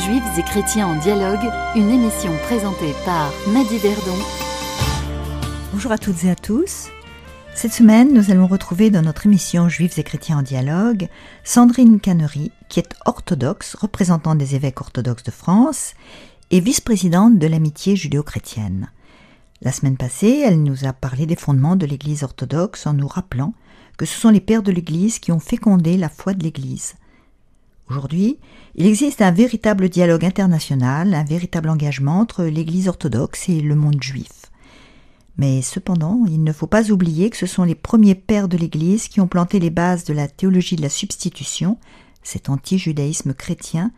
Juifs et chrétiens en dialogue, une émission présentée par Madi Verdon. Bonjour à toutes et à tous. Cette semaine, nous allons retrouver dans notre émission Juifs et chrétiens en dialogue Sandrine Cannery, qui est orthodoxe, représentante des évêques orthodoxes de France et vice-présidente de l'amitié judéo-chrétienne. La semaine passée, elle nous a parlé des fondements de l'Église orthodoxe en nous rappelant que ce sont les pères de l'Église qui ont fécondé la foi de l'Église. Aujourd'hui, il existe un véritable dialogue international, un véritable engagement entre l'Église orthodoxe et le monde juif. Mais cependant, il ne faut pas oublier que ce sont les premiers pères de l'Église qui ont planté les bases de la théologie de la substitution, cet anti-judaïsme chrétien,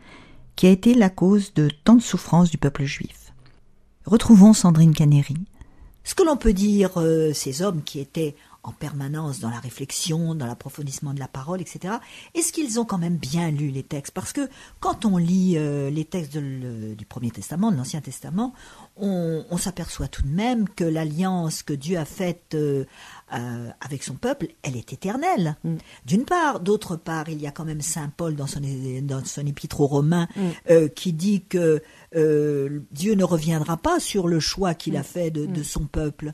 qui a été la cause de tant de souffrances du peuple juif. Retrouvons Sandrine Cannery. Ce que l'on peut dire, ces hommes qui étaient en permanence dans la réflexion, dans l'approfondissement de la parole, etc., est-ce qu'ils ont quand même bien lu les textes ? Parce que quand on lit les textes du Premier Testament, de l'Ancien Testament, on s'aperçoit tout de même que l'alliance que Dieu a faite avec son peuple, elle est éternelle. D'une part. D'autre part, il y a quand même Saint Paul dans son épître aux Romains qui dit que Dieu ne reviendra pas sur le choix qu'il a fait de son peuple.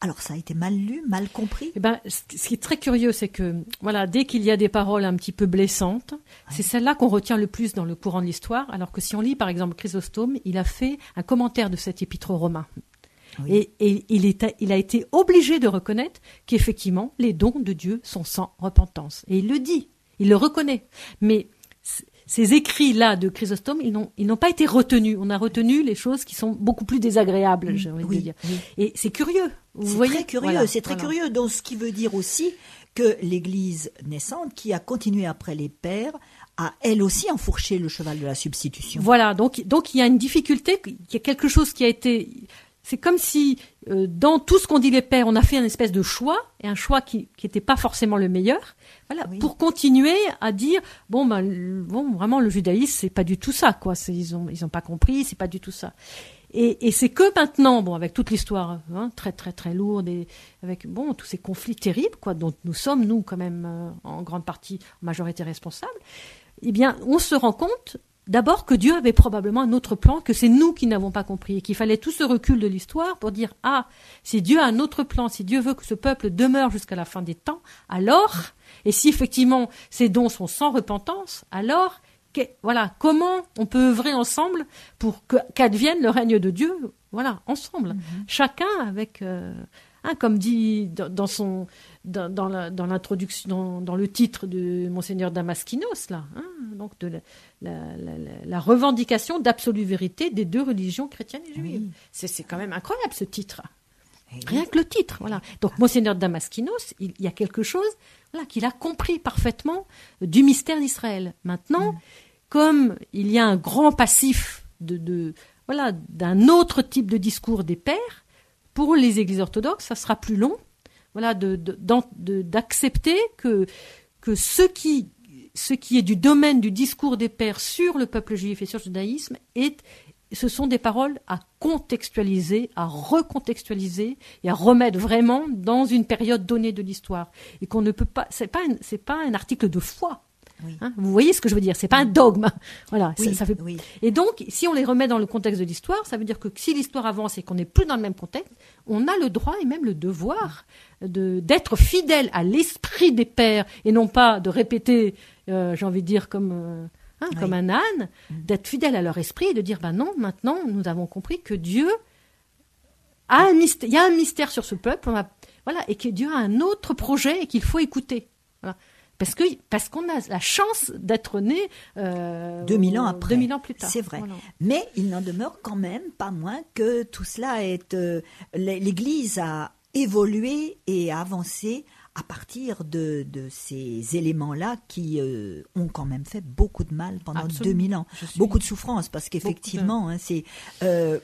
Alors ça a été mal lu, mal compris. Eh ben, ce qui est très curieux, c'est que voilà, dès qu'il y a des paroles un petit peu blessantes, c'est celle-là qu'on retient le plus dans le courant de l'histoire, alors que si on lit par exemple Chrysostome, il a fait un commentaire de cet épître aux Romains. Oui. Et il a été obligé de reconnaître qu'effectivement, les dons de Dieu sont sans repentance. Et il le dit, il le reconnaît. Mais ces écrits-là de Chrysostome, ils n'ont pas été retenus. On a retenu les choses qui sont beaucoup plus désagréables, j'ai envie de dire. Oui. Et c'est curieux. C'est très curieux. Donc, ce qui veut dire aussi que l'Église naissante, qui a continué après les pères, a elle aussi enfourché le cheval de la substitution. Voilà. Donc il y a une difficulté, il y a quelque chose qui a été. C'est comme si dans tout ce qu'ont dit les pères, on a fait une espèce de choix, et un choix qui n'était pas forcément le meilleur. Voilà, oui. Pour continuer à dire vraiment le judaïsme c'est pas du tout ça, quoi. Ils ont pas compris, c'est pas du tout ça. Et c'est que maintenant, avec toute l'histoire très très très lourde et avec tous ces conflits terribles, quoi, dont nous sommes quand même en grande partie, en majorité responsables. Eh bien, on se rend compte d'abord que Dieu avait probablement un autre plan, que c'est nous qui n'avons pas compris, et qu'il fallait tout ce recul de l'histoire pour dire si Dieu a un autre plan, si Dieu veut que ce peuple demeure jusqu'à la fin des temps, alors, et si effectivement ces dons sont sans repentance, alors comment on peut œuvrer ensemble pour qu'advienne le règne de Dieu, ensemble, chacun avec, comme dit dans l'introduction, dans le titre de Monseigneur Damaskinos, donc de la revendication d'absolue vérité des deux religions chrétiennes et juives. Oui. C'est quand même incroyable ce titre. Rien que le titre, voilà. Donc Monseigneur Damaskinos, il y a quelque chose qu'il a compris parfaitement du mystère d'Israël. Maintenant, comme il y a un grand passif d'un autre type de discours des pères, pour les églises orthodoxes, ça sera plus long, d'accepter que ce qui est du domaine du discours des pères sur le peuple juif et sur le judaïsme ce sont des paroles à contextualiser, à recontextualiser et à remettre vraiment dans une période donnée de l'histoire. Et qu'on ne peut pas, c'est pas un article de foi. Oui. Vous voyez ce que je veux dire ? C'est pas un dogme. Voilà. Oui, ça fait. Oui. Et donc, si on les remet dans le contexte de l'histoire, ça veut dire que si l'histoire avance et qu'on n'est plus dans le même contexte, on a le droit et même le devoir d'être fidèle à l'esprit des pères et non pas de répéter, j'ai envie de dire comme un âne, d'être fidèle à leur esprit et de dire non, maintenant nous avons compris que Dieu a un mystère, il y a un mystère sur ce peuple, et que Dieu a un autre projet et qu'il faut écouter. Voilà. Parce qu'on a la chance d'être né 2000 ans après. 2000 ans plus tard. C'est vrai. Voilà. Mais il n'en demeure quand même pas moins que tout cela est... l'Église a évolué et a avancé à partir de ces éléments-là qui ont quand même fait beaucoup de mal pendant 2000 ans. Beaucoup de souffrance, parce qu'effectivement,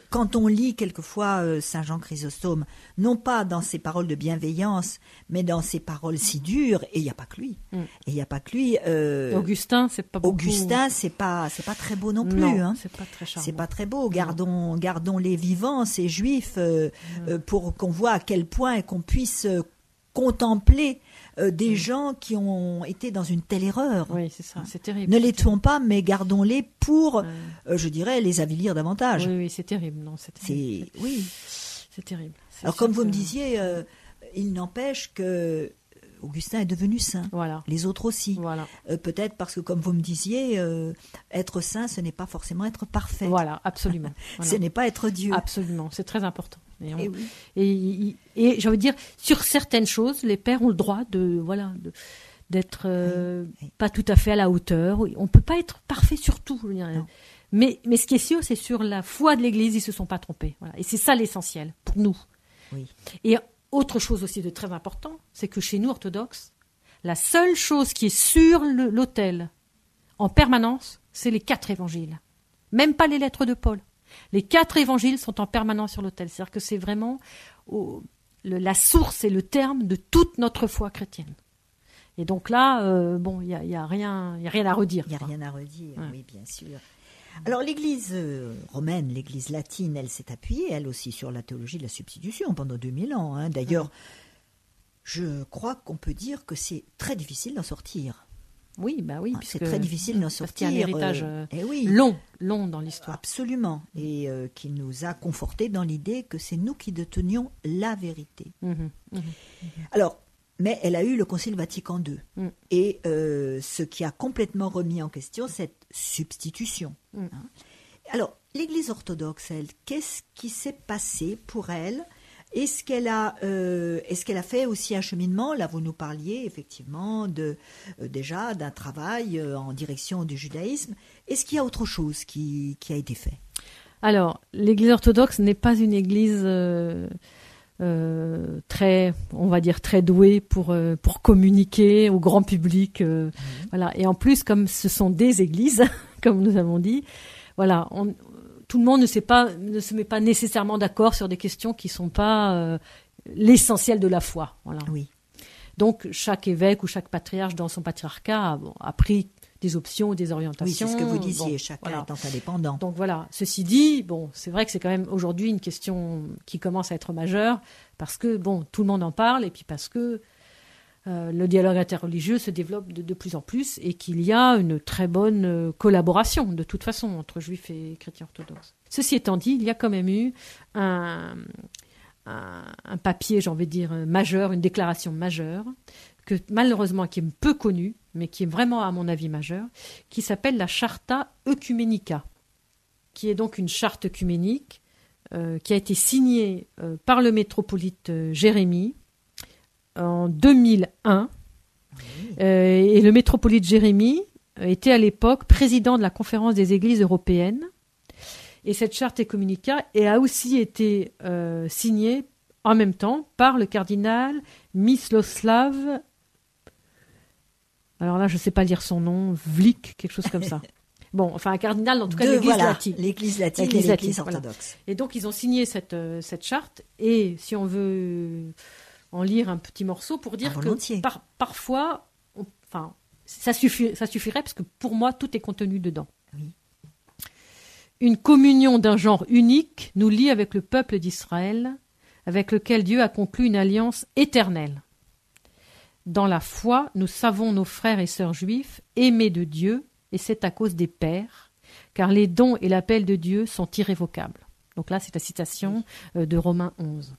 quand on lit quelquefois Saint Jean Chrysostome, non pas dans ses paroles de bienveillance, mais dans ses paroles si dures, et il n'y a pas que lui. Et il n'y a pas que lui. Augustin, c'est pas beaucoup. Augustin, c'est pas très beau non plus. Non, c'est pas très charmant. C'est pas très beau. Gardons les vivants, ces juifs, pour qu'on voit à quel point et qu'on puisse contempler des gens qui ont été dans une telle erreur. Oui, c'est ça, c'est terrible. Ne les tuons pas, mais gardons-les pour, je dirais, les avilir davantage. Oui, c'est terrible. Non, c'est terrible. Oui. C'est terrible. Alors, comme vous me disiez, il n'empêche que Augustin est devenu saint. Voilà. Les autres aussi. Voilà. Peut-être parce que, comme vous me disiez, être saint, ce n'est pas forcément être parfait. Voilà, absolument. Ce n'est pas être Dieu. Absolument, c'est très important. Et j'ai envie de dire, sur certaines choses, les pères ont le droit d'être pas tout à fait à la hauteur. On ne peut pas être parfait sur tout. Mais ce qui est sûr, c'est sur la foi de l'Église, ils ne se sont pas trompés. Voilà. Et c'est ça l'essentiel pour nous. Oui. Et autre chose aussi de très important, c'est que chez nous, orthodoxes, la seule chose qui est sur l'autel en permanence, c'est les 4 évangiles. Même pas les lettres de Paul. Les 4 évangiles sont en permanence sur l'autel. C'est-à-dire que c'est vraiment la source et le terme de toute notre foi chrétienne. Et donc là, il y a rien à redire. Il n'y a rien à redire, oui, bien sûr. Alors l'Église romaine, l'Église latine, elle s'est appuyée, elle aussi, sur la théologie de la substitution pendant 2000 ans. Hein. D'ailleurs, je crois qu'on peut dire que c'est très difficile d'en sortir. Oui, c'est très difficile d'en sortir. Parce qu'il y a un héritage long dans l'histoire. Absolument, et qui nous a confortés dans l'idée que c'est nous qui détenions la vérité. Alors, mais elle a eu le Concile Vatican II, et ce qui a complètement remis en question cette substitution. Hein. Alors, l'Église orthodoxe, elle, qu'est-ce qui s'est passé pour elle ? Est-ce qu'elle a fait aussi un cheminement ? Là, vous nous parliez effectivement déjà d'un travail en direction du judaïsme. Est-ce qu'il y a autre chose qui a été fait ? Alors, l'Église orthodoxe n'est pas une Église très douée pour communiquer au grand public. Voilà. Et en plus, comme ce sont des églises, comme nous avons dit, voilà, tout le monde ne se met pas nécessairement d'accord sur des questions qui ne sont pas l'essentiel de la foi. Voilà. Oui. Donc, chaque évêque ou chaque patriarche dans son patriarcat a pris des options ou des orientations. Oui, c'est ce que vous disiez, chacun étant indépendant. Donc voilà, ceci dit, c'est vrai que c'est quand même aujourd'hui une question qui commence à être majeure, parce que, tout le monde en parle, et puis parce que le dialogue interreligieux se développe de plus en plus, et qu'il y a une très bonne collaboration, de toute façon, entre juifs et chrétiens orthodoxes. Ceci étant dit, il y a quand même eu un papier, j'ai envie de dire, majeur, une déclaration majeure, que malheureusement, qui est peu connue, mais qui est vraiment, à mon avis, majeure, qui s'appelle la Charta Ecumenica, qui est donc une charte œcuménique qui a été signée par le métropolite Jérémie en 2001. Et le métropolite Jérémie était à l'époque président de la Conférence des Églises européennes. Et cette charte Ecumenica a aussi été signée en même temps par le cardinal Miloslav. Alors là, je ne sais pas lire son nom, Vlik, quelque chose comme ça. Un cardinal, en tout cas, de l'Église latine. L'Église latine et l'Église orthodoxe. Voilà. Et donc, ils ont signé cette charte. Et si on veut en lire un petit morceau pour dire que parfois, ça suffirait, parce que pour moi, tout est contenu dedans. Oui. Une communion d'un genre unique nous lie avec le peuple d'Israël, avec lequel Dieu a conclu une alliance éternelle. Dans la foi, nous savons nos frères et sœurs juifs aimés de Dieu, et c'est à cause des pères, car les dons et l'appel de Dieu sont irrévocables. Donc là, c'est la citation de Romains 11.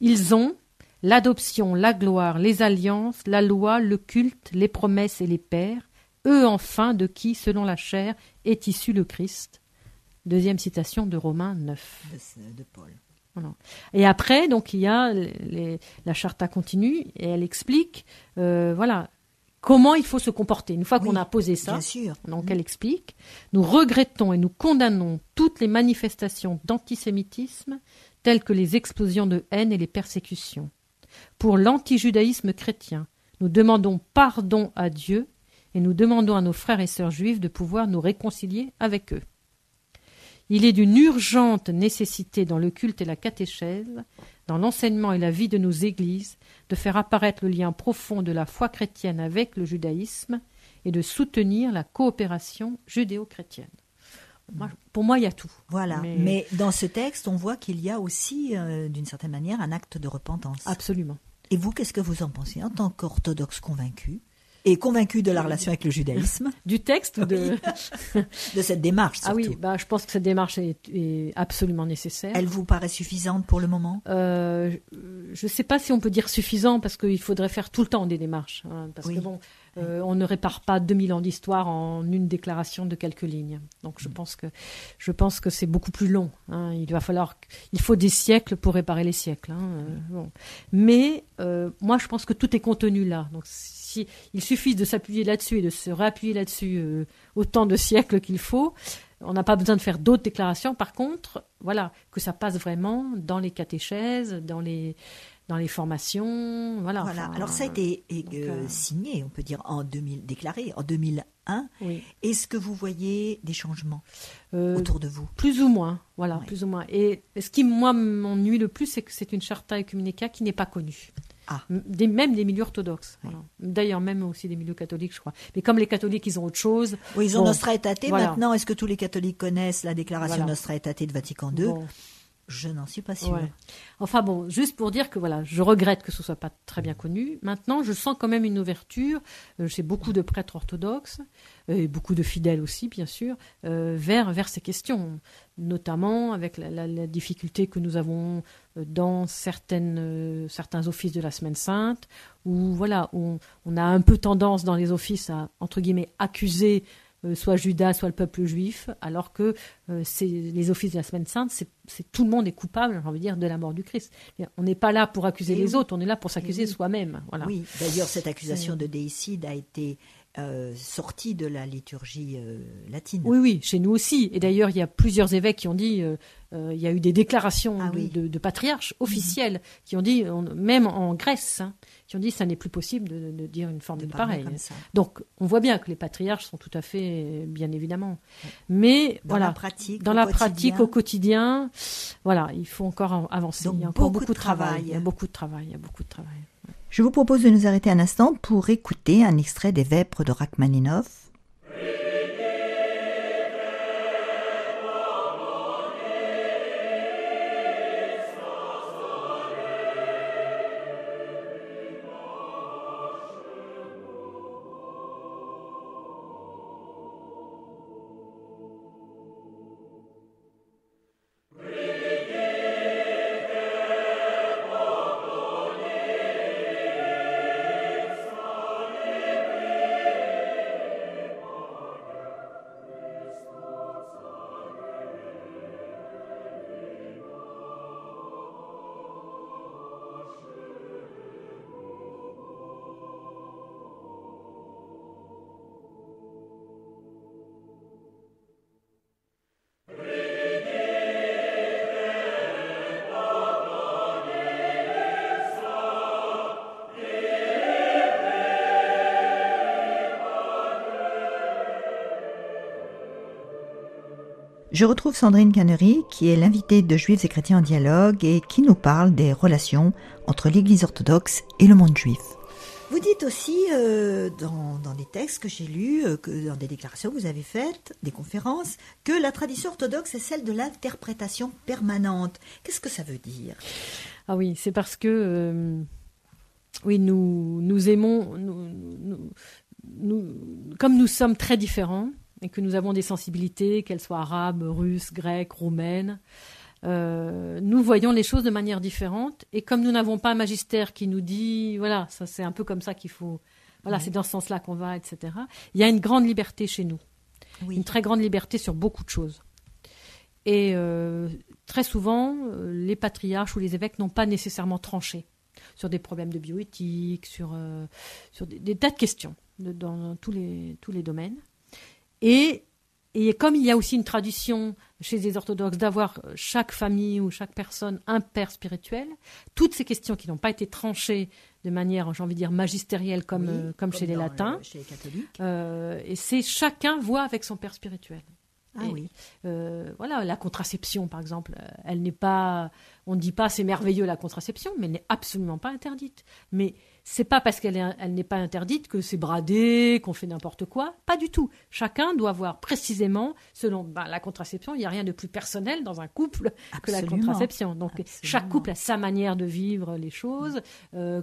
Ils ont l'adoption, la gloire, les alliances, la loi, le culte, les promesses et les pères, eux enfin de qui, selon la chair, est issu le Christ. Deuxième citation de Romains 9. De Paul. Voilà. Et après, donc, il y a la Charta continue, et elle explique comment il faut se comporter. Une fois qu'on a posé ça, bien sûr. Donc elle explique, nous regrettons et nous condamnons toutes les manifestations d'antisémitisme, telles que les explosions de haine et les persécutions. Pour l'antijudaïsme chrétien, nous demandons pardon à Dieu et nous demandons à nos frères et sœurs juifs de pouvoir nous réconcilier avec eux. Il est d'une urgente nécessité dans le culte et la catéchèse, dans l'enseignement et la vie de nos églises, de faire apparaître le lien profond de la foi chrétienne avec le judaïsme et de soutenir la coopération judéo-chrétienne. Pour moi, il y a tout. Voilà. Mais dans ce texte, on voit qu'il y a aussi, d'une certaine manière, un acte de repentance. Absolument. Et vous, qu'est-ce que vous en pensez en tant qu'orthodoxe convaincu et convaincu de la relation avec le judaïsme? Du texte ou de... de cette démarche, surtout. Ah oui, je pense que cette démarche est absolument nécessaire. Elle vous paraît suffisante pour le moment? Je ne sais pas si on peut dire suffisant, parce qu'il faudrait faire tout le temps des démarches. Hein, parce que bon, on ne répare pas 2000 ans d'histoire en une déclaration de quelques lignes. Donc je pense que c'est beaucoup plus long. Hein. Il faut des siècles pour réparer les siècles. Hein. Bon. Mais moi, je pense que tout est contenu là. Donc il suffit de s'appuyer là-dessus et de se réappuyer là-dessus autant de siècles qu'il faut. On n'a pas besoin de faire d'autres déclarations. Par contre, voilà, que ça passe vraiment dans les catéchèses, dans les formations. Voilà. Enfin, alors ça a été signé, on peut dire, déclaré en 2001. Oui. Est-ce que vous voyez des changements autour de vous? Plus ou moins, voilà, plus ou moins. Et ce qui, moi, m'ennuie le plus, c'est que c'est une Charta Ecumenica qui n'est pas connue. Même des milieux orthodoxes. Oui. Voilà. D'ailleurs, même aussi des milieux catholiques, je crois. Mais comme les catholiques, ils ont autre chose. Oui, ils ont Nostra Aetate. Voilà. Maintenant, est-ce que tous les catholiques connaissent la déclaration Nostra Aetate de Vatican II? Je n'en suis pas sûre. Ouais. Enfin bon, juste pour dire que voilà, je regrette que ce soit pas très bien connu. Maintenant, je sens quand même une ouverture chez beaucoup de prêtres orthodoxes et beaucoup de fidèles aussi, bien sûr, vers ces questions, notamment avec la difficulté que nous avons dans certains offices de la Semaine Sainte, où voilà, on a un peu tendance dans les offices à, entre guillemets, accuser soit Judas, soit le peuple juif, alors que les offices de la Semaine Sainte, tout le monde est coupable, j'ai envie de dire, de la mort du Christ. On n'est pas là pour accuser les autres, on est là pour s'accuser soi-même. Voilà. Oui, d'ailleurs, cette accusation de déicide a été sortie de la liturgie latine. Oui, chez nous aussi. Et d'ailleurs, il y a plusieurs évêques qui ont dit, il y a eu des déclarations de patriarches officiels qui ont dit, même en Grèce, qui ont dit ça n'est plus possible de dire une formule pareille. Donc, on voit bien que les patriarches sont tout à fait, bien évidemment. Mais dans la pratique, au quotidien, voilà, il faut encore avancer. Donc, il y a encore beaucoup de travail. Il y a beaucoup de travail. Je vous propose de nous arrêter un instant pour écouter un extrait des Vêpres de Rachmaninov. Je retrouve Sandrine Cannery, qui est l'invitée de Juifs et chrétiens en dialogue et qui nous parle des relations entre l'Église orthodoxe et le monde juif. Vous dites aussi, dans des textes que j'ai lus, que dans des déclarations que vous avez faites, des conférences, que la tradition orthodoxe est celle de l'interprétation permanente. Qu'est-ce que ça veut dire? Ah oui, c'est parce que nous aimons, comme nous sommes très différents, et que nous avons des sensibilités, qu'elles soient arabes, russes, grecques, roumaines, nous voyons les choses de manière différente. Et comme nous n'avons pas un magistère qui nous dit, voilà, ça c'est un peu comme ça qu'il faut, voilà, c'est dans ce sens-là qu'on va, etc. Il y a une grande liberté chez nous, une très grande liberté sur beaucoup de choses. Et très souvent, les patriarches ou les évêques n'ont pas nécessairement tranché sur des problèmes de bioéthique, sur des tas de questions dans tous les domaines. Et comme il y a aussi une tradition chez les orthodoxes d'avoir chaque famille ou chaque personne un père spirituel, toutes ces questions qui n'ont pas été tranchées de manière, j'ai envie de dire, magistérielle comme chez les latins, chez les catholiques, et c'est chacun voit avec son père spirituel. Ah oui. Voilà, la contraception, par exemple, elle n'est pas... On ne dit pas c'est merveilleux la contraception, mais elle n'est absolument pas interdite. Mais c'est pas parce qu'elle n'est pas interdite que c'est bradé, qu'on fait n'importe quoi. Pas du tout. Chacun doit voir précisément, selon la contraception, il n'y a rien de plus personnel dans un couple que la contraception. Donc chaque couple a sa manière de vivre les choses,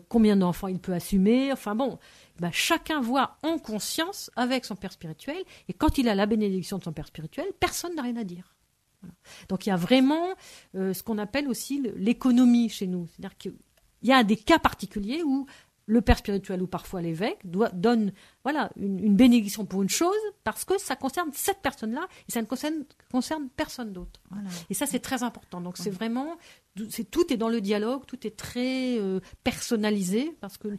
combien d'enfants il peut assumer. Enfin bon, chacun voit en conscience avec son père spirituel. Et quand il a la bénédiction de son père spirituel, personne n'a rien à dire. Voilà. Donc il y a vraiment ce qu'on appelle aussi l'économie chez nous. C'est-à-dire qu'il y a des cas particuliers où le père spirituel ou parfois l'évêque donne une bénédiction pour une chose parce que ça concerne cette personne-là et ça ne concerne personne d'autre. Voilà. Et ça, c'est très important. Donc c'est vraiment, tout est dans le dialogue, tout est très personnalisé parce que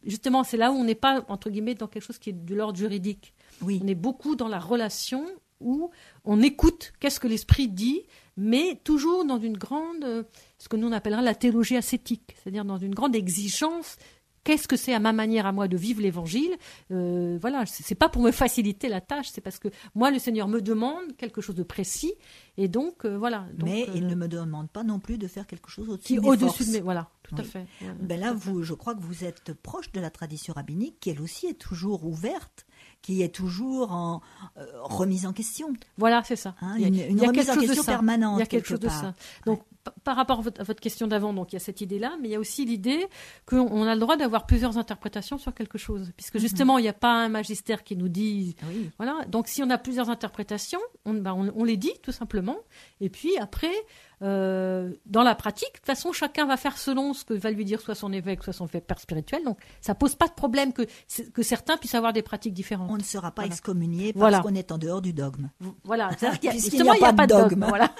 justement, c'est là où on n'est pas, entre guillemets, dans quelque chose qui est de l'ordre juridique. Oui. On est beaucoup dans la relation où on écoute qu'est-ce que l'esprit dit, mais toujours dans une grande, ce que nous on appellera la théologie ascétique, c'est-à-dire dans une grande exigence. Qu'est-ce que c'est à ma manière à moi de vivre l'évangile ? C'est pas pour me faciliter la tâche, c'est parce que moi le Seigneur me demande quelque chose de précis et donc voilà. Donc, mais il ne me demande pas non plus de faire quelque chose au-dessus de mes voilà, tout à fait. Là, je crois que vous êtes proche de la tradition rabbinique, qui elle aussi est toujours ouverte, qui est toujours en remise en question. Voilà, c'est ça. Il y a remise en question permanente. Il y a quelque chose de ça. Donc, par rapport à votre question d'avant, donc il y a cette idée-là, mais il y a aussi l'idée qu'on a le droit d'avoir plusieurs interprétations sur quelque chose, puisque justement, il n'y a pas un magistère qui nous dit... Oui. Voilà. Donc, si on a plusieurs interprétations, on les dit, tout simplement. Et puis, après... dans la pratique, de toute façon, chacun va faire selon ce que va lui dire soit son évêque, soit son père spirituel. Donc, ça pose pas de problème que certains puissent avoir des pratiques différentes. On ne sera pas excommunié parce qu'on est en dehors du dogme. Voilà. Justement, il n'y a pas de dogme. Voilà.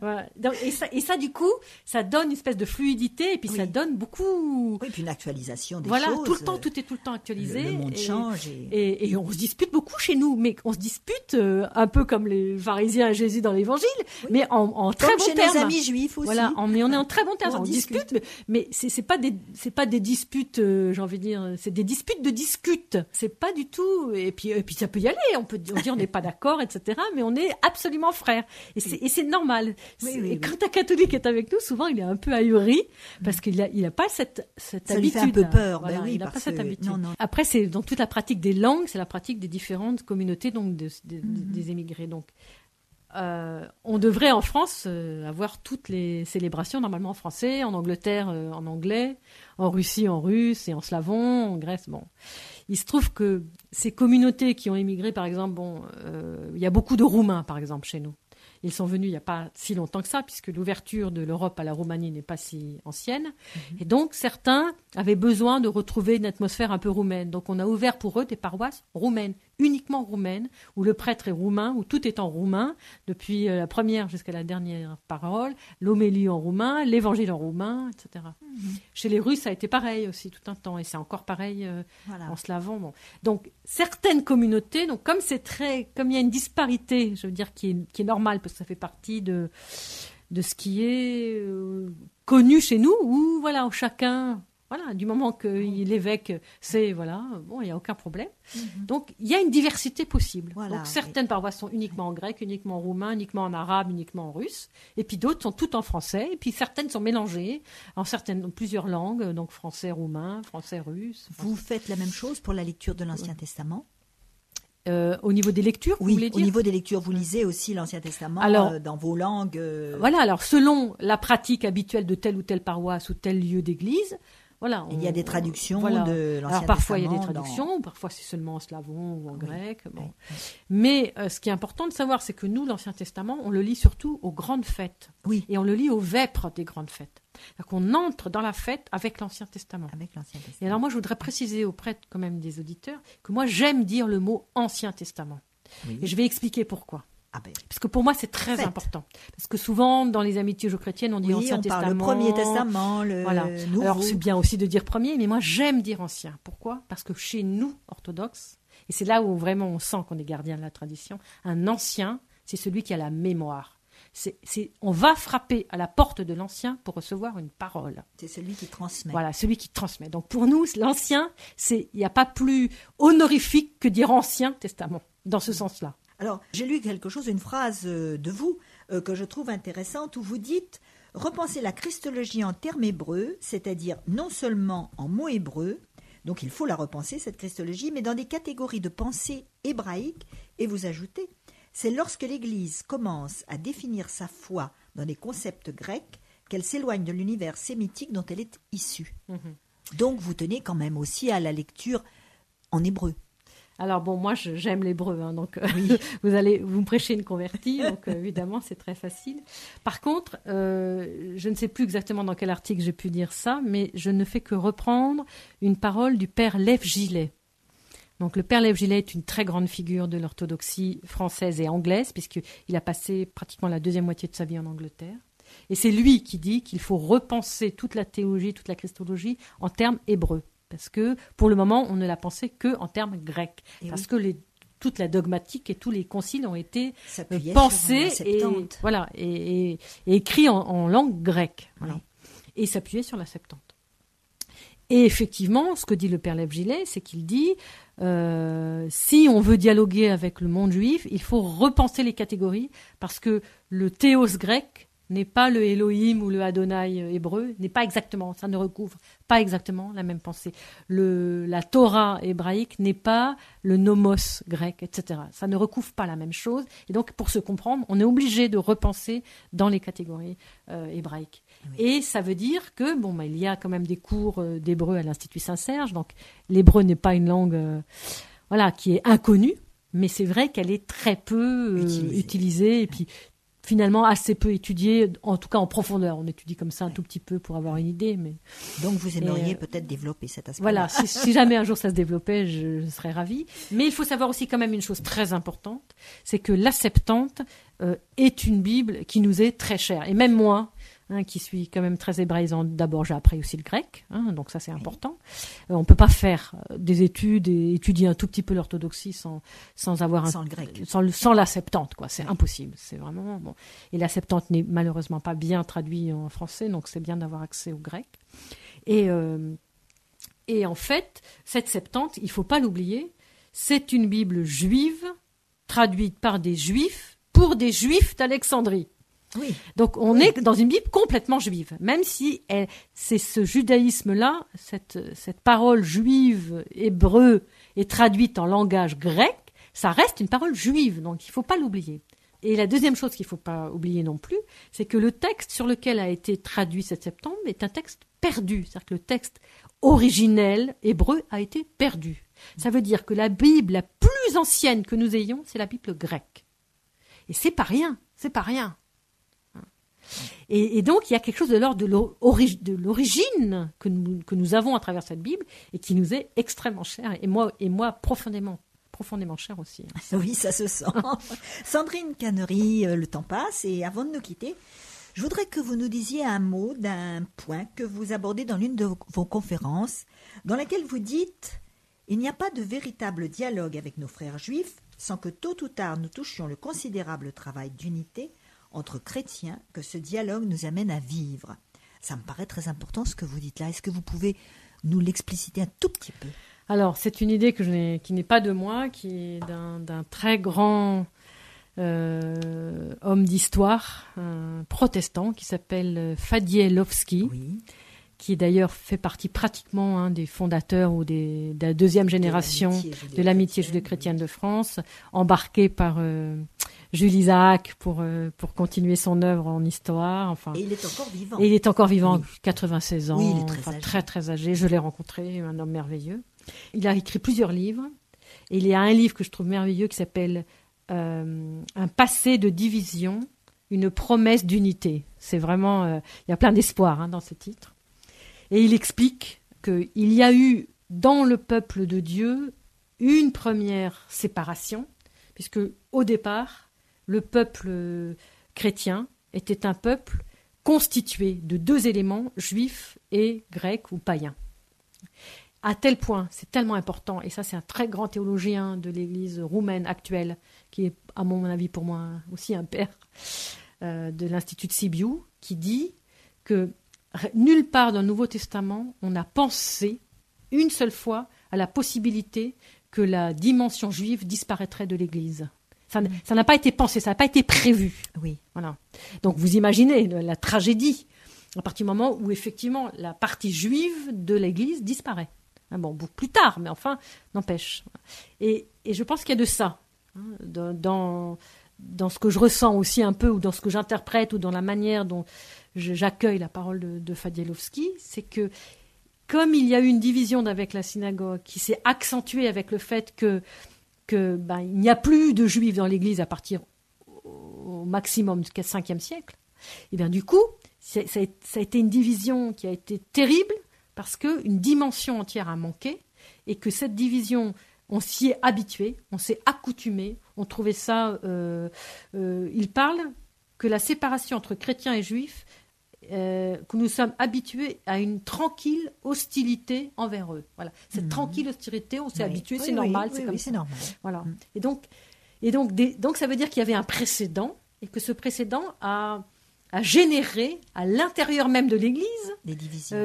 Voilà. Donc, et ça, du coup, ça donne une espèce de fluidité et puis ça donne beaucoup... Oui, puis une actualisation des choses. Voilà, tout est tout le temps actualisé. Le monde change. Et on se dispute beaucoup chez nous, mais on se dispute un peu comme les pharisiens et Jésus dans l'Évangile, mais en très bon chez termes. Nos amis juifs aussi. Voilà, mais on est en très bon termes. On discute, mais c'est pas des disputes, j'ai envie de dire, c'est des disputes de discute. C'est pas du tout. Et puis ça peut y aller. On peut dire on n'est pas d'accord, etc. Mais on est absolument frères. Et c'est normal. Et quand un catholique est avec nous, souvent il est un peu ahuri parce qu'il a pas cette habitude. Ça lui fait un peu peur. Voilà, il n'a pas cette habitude. Non. Après, c'est dans toute la pratique des langues, c'est la pratique des différentes communautés, donc des émigrés. Donc on devrait en France avoir toutes les célébrations normalement en français, en Angleterre en anglais, en Russie en russe et en slavon, en Grèce. Bon, il se trouve que ces communautés qui ont émigré, par exemple, il y a beaucoup de Roumains, par exemple, chez nous. Ils sont venus il n'y a pas si longtemps que ça, puisque l'ouverture de l'Europe à la Roumanie n'est pas si ancienne. Et donc, certains avaient besoin de retrouver une atmosphère un peu roumaine. Donc, on a ouvert pour eux des paroisses roumaines, uniquement roumaines, où le prêtre est roumain, où tout est en roumain, depuis la première jusqu'à la dernière parole, l'homélie en roumain, l'évangile en roumain, etc. Chez les Russes, ça a été pareil aussi tout un temps, et c'est encore pareil en slavon. Bon. Donc, certaines communautés, donc comme il y a une disparité, je veux dire, qui est normale, parce que ça fait partie de ce qui est connu chez nous, où chacun, du moment que l'évêque sait, il n'y a aucun problème. Donc, il y a une diversité possible. Donc, certaines paroisses sont uniquement en grec, uniquement en roumain, uniquement en arabe, uniquement en russe. Et puis d'autres sont toutes en français. Et puis certaines sont mélangées en plusieurs langues, donc français, roumain, français, russe. Vous faites la même chose pour la lecture de l'Ancien Testament ? Au niveau des lectures, oui, vous voulez dire ? Au niveau des lectures, vous lisez aussi l'Ancien Testament dans vos langues. Voilà, alors selon la pratique habituelle de telle ou telle paroisse ou tel lieu d'église, il y a des traductions de l'Ancien Testament. Alors parfois il y a des traductions, parfois c'est seulement en slavon ou en grec. Bon. Mais ce qui est important de savoir, c'est que nous, l'Ancien Testament, on le lit surtout aux grandes fêtes. Oui. Et on le lit aux vêpres des grandes fêtes. C'est-à-dire qu'on entre dans la fête avec l'Ancien Testament. Et alors moi, je voudrais préciser auprès quand même des auditeurs que moi, j'aime dire le mot Ancien Testament. Oui. Et je vais expliquer pourquoi. Parce que pour moi, c'est très important. Parce que souvent, dans les amitiés chrétiennes, on dit Ancien Testament. Parle le Premier Testament, le Nouveau. Alors, c'est bien aussi de dire premier, mais moi, j'aime dire Ancien. Pourquoi ? Parce que chez nous, orthodoxes, et c'est là où vraiment on sent qu'on est gardien de la tradition, un ancien, c'est celui qui a la mémoire. On va frapper à la porte de l'ancien pour recevoir une parole. C'est celui qui transmet. Voilà, celui qui transmet. Donc pour nous, l'ancien, il n'y a pas plus honorifique que dire Ancien Testament, dans ce sens-là. Alors, j'ai lu une phrase de vous que je trouve intéressante, où vous dites repenser la christologie en termes hébreux, c'est-à-dire non seulement en mots hébreux, donc il faut la repenser, cette christologie, mais dans des catégories de pensée hébraïques, et vous ajoutez, c'est lorsque l'Église commence à définir sa foi dans des concepts grecs qu'elle s'éloigne de l'univers sémitique dont elle est issue. Donc vous tenez quand même aussi à la lecture en hébreu. Alors bon, moi j'aime l'hébreu, hein, donc oui. vous me prêchez une convertie, donc évidemment c'est très facile. Par contre, je ne sais plus exactement dans quel article j'ai pu dire ça, mais je ne fais que reprendre une parole du père Lev Gillet. Donc le père Lev Gillet est une très grande figure de l'orthodoxie française et anglaise, puisqu'il a passé pratiquement la deuxième moitié de sa vie en Angleterre. Et c'est lui qui dit qu'il faut repenser toute la théologie, toute la christologie en termes hébreux. Parce que pour le moment, on ne l'a pensé qu'en termes grecs. Et parce que toute la dogmatique et tous les conciles ont été pensés et écrits en langue grecque. Voilà. Et s'appuyaient sur la Septante. Et effectivement, ce que dit le père Lev Gillet, c'est qu'il dit si on veut dialoguer avec le monde juif, il faut repenser les catégories parce que le théos grec n'est pas le Elohim ou le Adonai hébreu, n'est pas exactement, ça ne recouvre pas exactement la même pensée. La Torah hébraïque n'est pas le nomos grec, etc. Ça ne recouvre pas la même chose. Et donc, pour se comprendre, on est obligé de repenser dans les catégories hébraïques. Oui. Et ça veut dire que, il y a quand même des cours d'hébreu à l'Institut Saint-Serge. Donc, l'hébreu n'est pas une langue qui est inconnue, mais c'est vrai qu'elle est très peu utilisée. Et puis, finalement assez peu étudié, en tout cas en profondeur. On étudie comme ça un tout petit peu pour avoir une idée. Mais... Donc vous aimeriez peut-être développer cet aspect. Voilà, si jamais un jour ça se développait, je serais ravie. Mais il faut savoir aussi quand même une chose très importante, c'est que la Septante est une Bible qui nous est très chère. Et même moi, qui suis quand même très hébraïsante, d'abord j'ai appris aussi le grec, donc ça c'est important. On ne peut pas faire des études et étudier un tout petit peu l'orthodoxie sans le grec, sans la Septante, quoi. C'est impossible. C'est vraiment bon. Et la Septante n'est malheureusement pas bien traduite en français, donc c'est bien d'avoir accès au grec. Et en fait, cette Septante, il ne faut pas l'oublier, c'est une Bible juive traduite par des Juifs pour des Juifs d'Alexandrie. Oui. Donc on est dans une Bible complètement juive, même si c'est ce judaïsme-là, cette parole juive hébreu est traduite en langage grec, ça reste une parole juive, donc il ne faut pas l'oublier. Et la deuxième chose qu'il ne faut pas oublier non plus, c'est que le texte sur lequel a été traduit cette Septante est un texte perdu, c'est-à-dire que le texte originel hébreu a été perdu. Ça veut dire que la Bible la plus ancienne que nous ayons, c'est la Bible grecque. Et c'est pas rien. Et donc, il y a quelque chose de l'ordre de l'origine que nous avons à travers cette Bible et qui nous est extrêmement chère. Et moi profondément chère aussi. Oui, ça se sent. Sandrine Cannery, le temps passe et avant de nous quitter, je voudrais que vous nous disiez un mot d'un point que vous abordez dans l'une de vos conférences, dans laquelle vous dites « Il n'y a pas de véritable dialogue avec nos frères juifs sans que tôt ou tard nous touchions le considérable travail d'unité entre chrétiens que ce dialogue nous amène à vivre. » Ça me paraît très important ce que vous dites là. Est-ce que vous pouvez nous l'expliciter un tout petit peu ? Alors, c'est une idée qui n'est pas de moi, qui est d'un très grand homme d'histoire, un protestant, qui s'appelle Fadielowski, qui d'ailleurs fait partie pratiquement des fondateurs ou de la deuxième génération de l'amitié judéo-chrétienne de France, embarqué par Jules Isaac pour continuer son œuvre en histoire. Enfin, et il est encore vivant. Et il est encore vivant, 96 ans, il est très très âgé. Je l'ai rencontré, un homme merveilleux. Il a écrit plusieurs livres. Et il y a un livre que je trouve merveilleux qui s'appelle Un passé de division, une promesse d'unité. C'est vraiment... il y a plein d'espoir dans ce titre. Et il explique qu'il y a eu dans le peuple de Dieu une première séparation, puisque au départ, le peuple chrétien était un peuple constitué de deux éléments, juifs et grecs ou païens. À tel point, c'est tellement important, et ça c'est un très grand théologien de l'Église roumaine actuelle, qui est à mon avis pour moi aussi un père de l'Institut de Sibiu, qui dit que nulle part dans le Nouveau Testament on a pensé une seule fois à la possibilité que la dimension juive disparaîtrait de l'Église. Ça n'a pas été pensé, ça n'a pas été prévu. Oui. Voilà. Donc vous imaginez la tragédie à partir du moment où effectivement la partie juive de l'Église disparaît. Bon, beaucoup plus tard, mais enfin, n'empêche. Et je pense qu'il y a de ça dans ce que je ressens aussi un peu, ou dans ce que j'interprète, ou dans la manière dont j'accueille la parole de Fadielowski, c'est que comme il y a eu une division avec la synagogue qui s'est accentuée avec le fait que il n'y a plus de juifs dans l'Église à partir au maximum du 5e siècle, et bien du coup, ça a été une division qui a été terrible parce qu'une dimension entière a manqué et que cette division, on s'y est habitué, on s'est accoutumé, on trouvait ça... il parle que la séparation entre chrétiens et juifs, que nous sommes habitués à une tranquille hostilité envers eux. Voilà. Cette tranquille hostilité, on s'est habitué, c'est normal, c'est comme ça. C'est normal. Voilà. Et donc ça veut dire qu'il y avait un précédent et que ce précédent a généré à l'intérieur même de l'Église des divisions.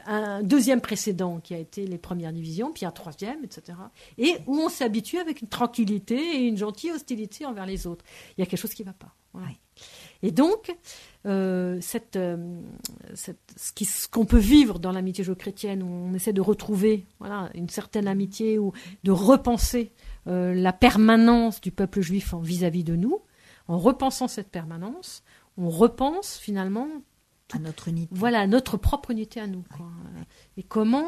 Un deuxième précédent qui a été les premières divisions, puis un troisième, etc. Et où on s'est habitué avec une tranquillité et une gentille hostilité envers les autres. Il y a quelque chose qui ne va pas. Voilà. Oui. Et donc, ce qu'on peut vivre dans l'amitié judéo-chrétienne, où on essaie de retrouver une certaine amitié ou de repenser la permanence du peuple juif vis-à-vis de nous, en repensant cette permanence, on repense finalement à notre unité. Voilà, notre propre unité à nous. Quoi. Et comment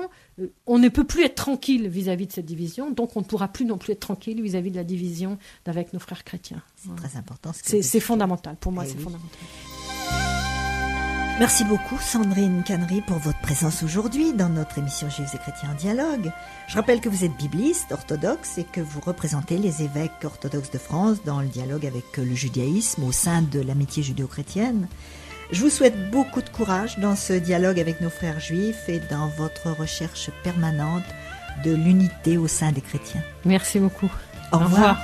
on ne peut plus être tranquille vis-à-vis de cette division, donc on ne pourra plus non plus être tranquille vis-à-vis de la division avec nos frères chrétiens. C'est très important. C'est fondamental, pour moi c'est fondamental. Merci beaucoup Sandrine Cannery pour votre présence aujourd'hui dans notre émission Juifs et chrétiens en dialogue. Je rappelle que vous êtes bibliste orthodoxe et que vous représentez les évêques orthodoxes de France dans le dialogue avec le judaïsme au sein de l'amitié judéo-chrétienne. Je vous souhaite beaucoup de courage dans ce dialogue avec nos frères juifs et dans votre recherche permanente de l'unité au sein des chrétiens. Merci beaucoup. Au revoir.